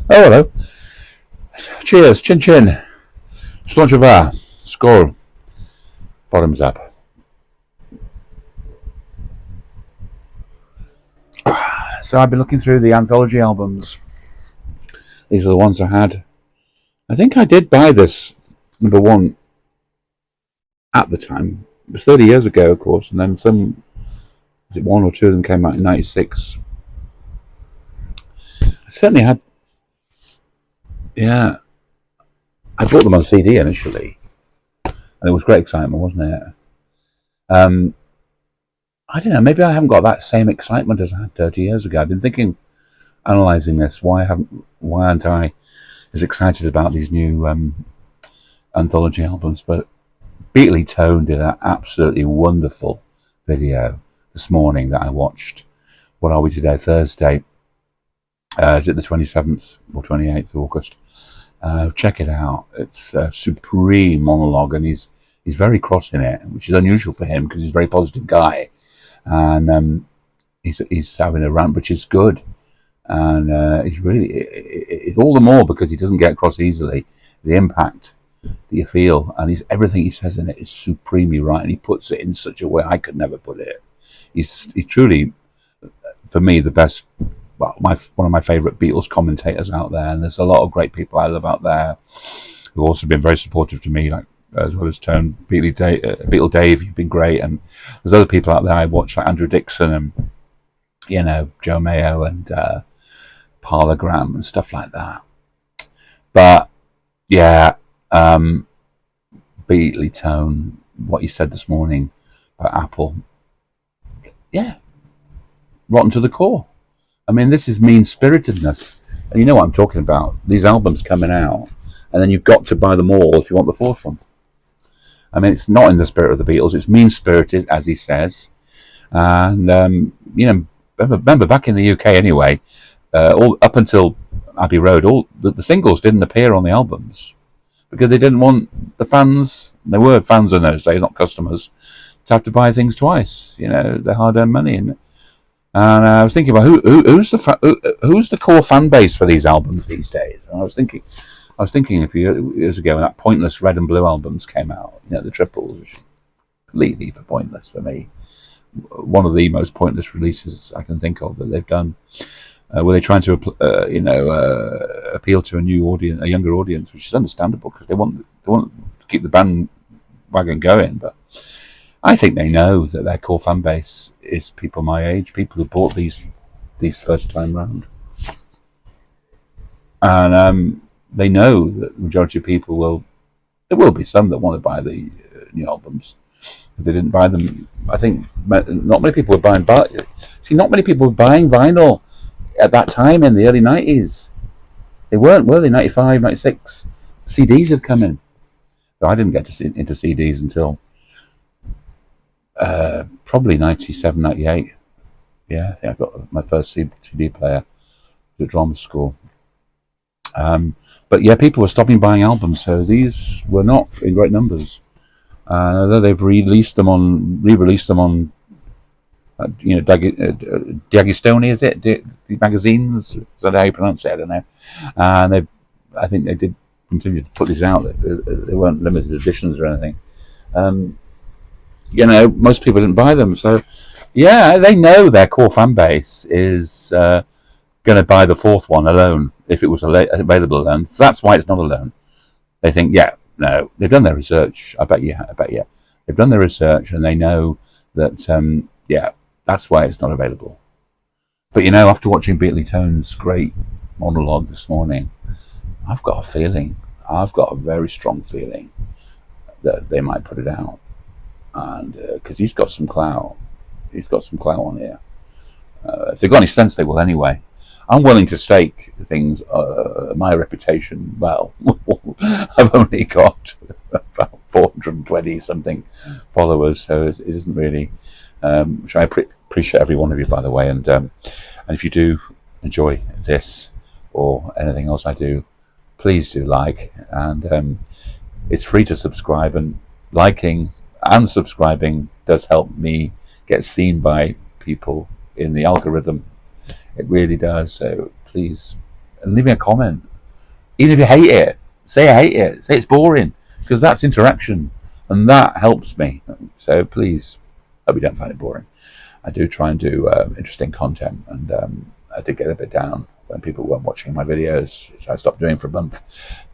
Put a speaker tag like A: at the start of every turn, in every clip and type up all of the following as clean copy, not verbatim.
A: Oh, hello. Cheers. Chin chin. Slonchava. Skål. Bottoms up. So I've been looking through the anthology albums. These are the ones I had. I think I did buy this number one at the time. It was 30 years ago, of course, and then is it one or two of them came out in 96? I certainly had, yeah. I bought them on CD initially, and it was great excitement, wasn't it? I don't know, maybe I haven't got that same excitement as I had 30 years ago. I've been thinking, analysing this, why aren't I as excited about these new anthology albums? But Beatley Tone did an absolutely wonderful video this morning that I watched. What are we today? Thursday. Is it the 27th or 28th of August? Check it out. It's a supreme monologue, and he's very cross in it, which is unusual for him because he's a very positive guy, and he's having a rant, which is good, and he's really it's all the more because he doesn't get cross easily. The impact that you feel, and everything he says in it is supremely right, and he puts it in such a way I could never put it. He's truly, for me, the best. Well, one of my favourite Beatles commentators out there, and there's a lot of great people I love out there who've also been very supportive to me, like as well as Tone. Beatle Dave, you've been great, and there's other people out there I watch, like Andrew Dixon and Joe Mayo and Parla Graham and stuff like that. But yeah, Beatley Tone, what you said this morning about Apple, yeah, rotten to the core. I mean, this is mean-spiritedness. And you know what I'm talking about. These albums coming out, and then you've got to buy them all if you want the fourth one. I mean, it's not in the spirit of the Beatles. It's mean-spirited, as he says. And, remember back in the UK anyway, all up until Abbey Road, all the singles didn't appear on the albums because they didn't want the fans, they were fans in those days, not customers, to have to buy things twice. Their hard-earned money. And I was thinking about who's the core fan base for these albums these days. And I was thinking a few years ago when that pointless Red and Blue albums came out, the triples, which is completely pointless for me. One of the most pointless releases I can think of that they've done. Were they trying to appeal to a younger audience, which is understandable because they want to keep the bandwagon going, but I think they know that their core fan base is people my age, people who bought these first time round, and they know that the majority of people there will be some that want to buy the new albums. If they didn't buy them, I think not many people were buying. Not many people were buying vinyl at that time in the early 90s. They weren't, were they? 95, 96. CDs had come in. So I didn't get into CDs until probably 97, 98. Yeah, I think I got my first CD player at drama school. But yeah, people were stopping buying albums, so these were not in great numbers. Although they've re-released them on Dagestoni, is it? The magazines? Is that how you pronounce it? I don't know. And I think they did continue to put these out. They weren't limited editions or anything. Most people didn't buy them, so yeah, they know their core fan base is going to buy the fourth one alone if it was available alone. So that's why it's not alone. They think, no, they've done their research. I bet you, they've done their research and they know that, that's why it's not available. But after watching Beatley Tone's great monologue this morning, I've got a very strong feeling that they might put it out. And because he's got some clout on here. If they've got any sense, they will anyway. I'm willing to stake things, my reputation. Well, I've only got about 420 something followers, so it isn't really. Which I appreciate every one of you, by the way. And if you do enjoy this or anything else I do, please do like. And it's free to subscribe, and liking and subscribing does help me get seen by people in the algorithm. It really does. So please and leaving a comment. Even if you hate it, say I hate it, say it's boring, because that's interaction, and that helps me. So please, hope you don't find it boring. I do try and do interesting content, and I did get a bit down when people weren't watching my videos, so I stopped doing for a month.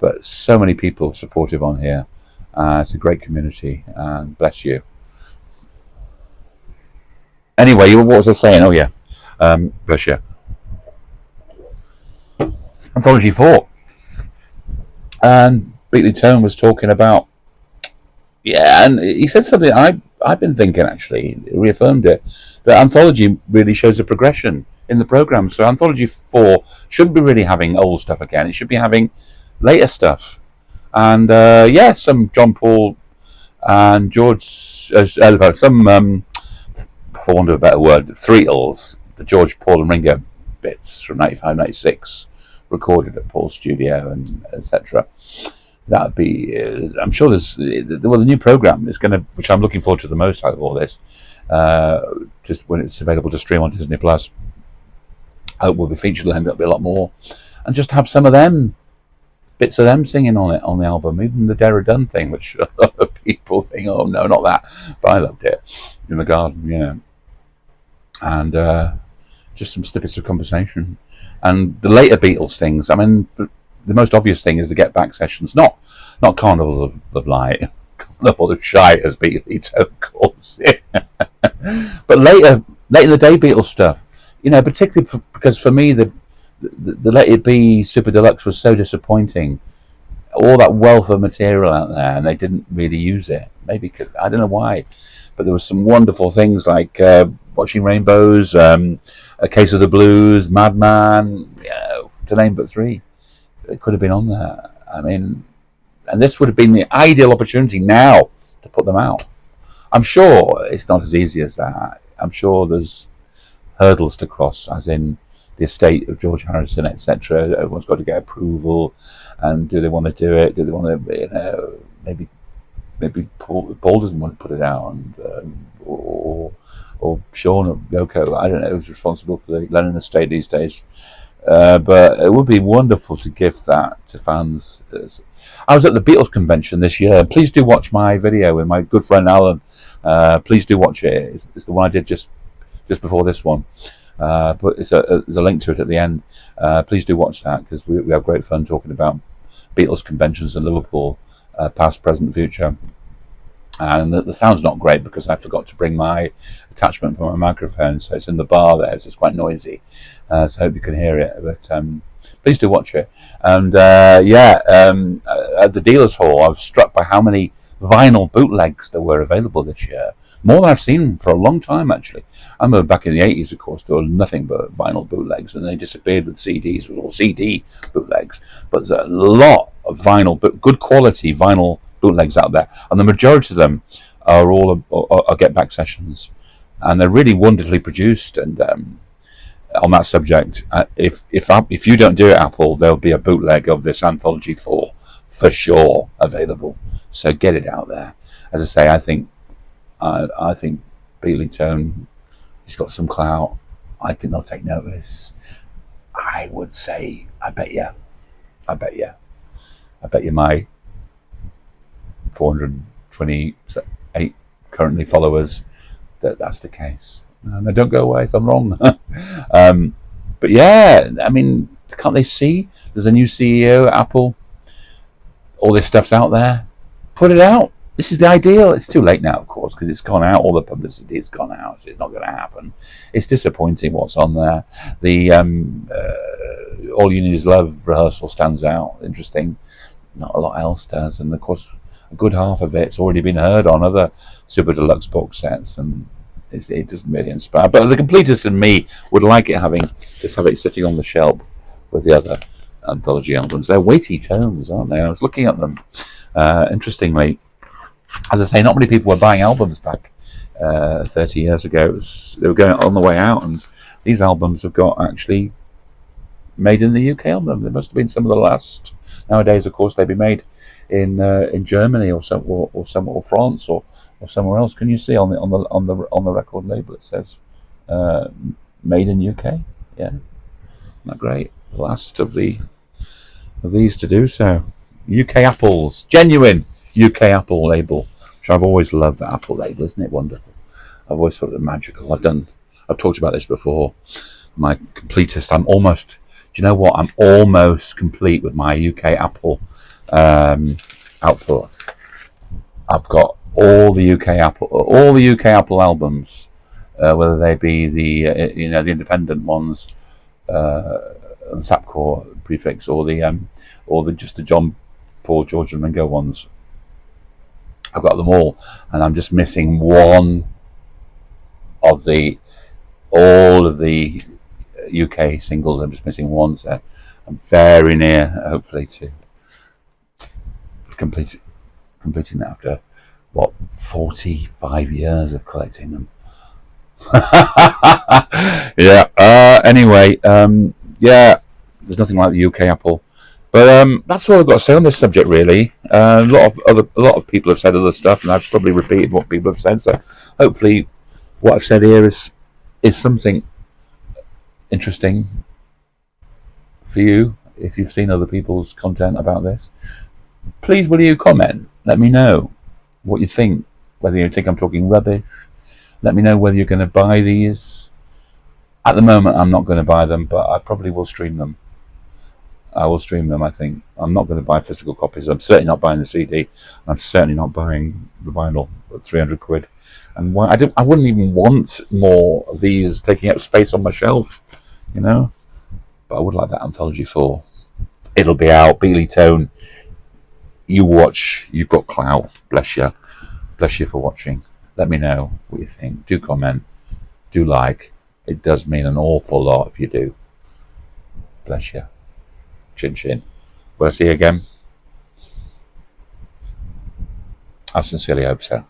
A: But so many people supportive on here. It's a great community, and bless you. Anyway, what was I saying? Oh yeah, bless you. Anthology 4. And Beatley Tone was talking about, yeah, and he said something I've been thinking, actually, he reaffirmed it, that Anthology really shows a progression in the program. So Anthology 4 shouldn't be really having old stuff again, it should be having later stuff. And yeah, some John Paul and George, some, for want of a better word, Threetles, the George, Paul and Ringo bits from 95, 96, recorded at Paul's studio, and etc. That would be, I'm sure there's, well, the new program is going to, which I'm looking forward to the most out of all this, just when it's available to stream on Disney Plus. I hope will be featured length, there'll be a lot more, and just have some of them, bits of them singing on it, on the album, even the Dara Dunn thing, which other people think, oh no, not that, but I loved it, in the garden, yeah, and just some snippets of conversation. And the later Beatles things, I mean, the most obvious thing is the Get Back sessions, not Carnival of Light, Carnival of Shite, as Beatley Tone calls it, but later in the day Beatles stuff, you know, particularly because for me the Let It Be Super Deluxe was so disappointing. All that wealth of material out there, and they didn't really use it. Maybe I don't know why, but there were some wonderful things like Watching Rainbows, A Case of the Blues, Madman, you know, to name but three. It could have been on there. I mean, and this would have been the ideal opportunity now to put them out. I'm sure it's not as easy as that. I'm sure there's hurdles to cross, as in the estate of George Harrison, etc. Everyone's got to get approval, and do they want to do it? Do they want to, you know, maybe Paul doesn't want to put it out, and or Sean or Yoko, I don't know, who's responsible for the Lennon estate these days. But it would be wonderful to give that to fans. I was at the Beatles convention this year. Please do watch my video with my good friend Alan. Please do watch it. It's the one I did just before this one. But there's a link to it at the end. Please do watch that, because we have great fun talking about Beatles conventions in Liverpool, past, present, future. And the sound's not great because I forgot to bring my attachment for my microphone, so it's in the bar there, so it's quite noisy. So I hope you can hear it. But please do watch it. And at the dealers hall, I was struck by how many vinyl bootlegs there were available this year. More than I've seen for a long time, actually. I remember back in the 80s, of course, there were nothing but vinyl bootlegs, and they disappeared with CDs, with all CD bootlegs. But there's a lot of vinyl, but good quality vinyl bootlegs out there, and the majority of them are all are Get Back sessions, and they're really wonderfully produced. And on that subject, if you don't do it, Apple, there'll be a bootleg of this Anthology 4 for sure available. So get it out there. As I say, I think Beatley Tone, he's got some clout. I think they'll take notice. I would say, I bet you my 428 currently followers, that's the case. And don't go away if I'm wrong. But yeah, I mean, can't they see there's a new CEO at Apple? All this stuff's out there. Put it out. This is the ideal. It's too late now, of course, because it's gone out. All the publicity has gone out, so it's not going to happen. It's disappointing what's on there. The All You Need Is Love rehearsal stands out. Interesting. Not a lot else does. And of course, a good half of it's already been heard on other Super Deluxe box sets, and it doesn't really inspire. But the completist in me would like it have it sitting on the shelf with the other anthology albums. They're weighty tomes, aren't they? I was looking at them. Interestingly, as I say, not many people were buying albums back 30 years ago. They were going on the way out, and these albums have got actually made in the UK on them. There must have been some of the last. Nowadays, of course, they'd be made in Germany or France or somewhere else. Can you see on the record label it says made in UK? Yeah, not great. the last of these to do so. UK apples, genuine UK apple label, which I've always loved. That apple label, isn't it wonderful? I've always thought it magical. I've talked about this before. My completist. Do you know what? I'm almost complete with my UK apple output. I've got all the UK Apple albums, whether they be the the independent ones, Sapcore prefix, or just the John, Paul, George and Ringo ones. I've got them all, and I'm just missing one of all of the UK singles. I'm just missing one, so I'm very near, hopefully, to completing that after 45 years of collecting them. Yeah. Anyway, yeah, there's nothing like the UK Apple, but that's all I've got to say on this subject. Really, a lot of people have said other stuff, and I've probably repeated what people have said. So hopefully, what I've said here is something interesting for you. If you've seen other people's content about this, please will you comment? Let me know what you think. Whether you think I'm talking rubbish. Let me know whether you're going to buy these. At the moment, I'm not going to buy them, but I probably will stream them. I will stream them, I think. I'm not going to buy physical copies. I'm certainly not buying the CD. I'm certainly not buying the vinyl at 300 quid. And I wouldn't even want more of these taking up space on my shelf, But I would like that Anthology 4. It'll be out. Beatley Tone. You watch. You've got clout. Bless you. Bless you for watching. Let me know what you think. Do comment. Do like. It does mean an awful lot if you do. Bless you. Chin chin. Will I see you again? I sincerely hope so.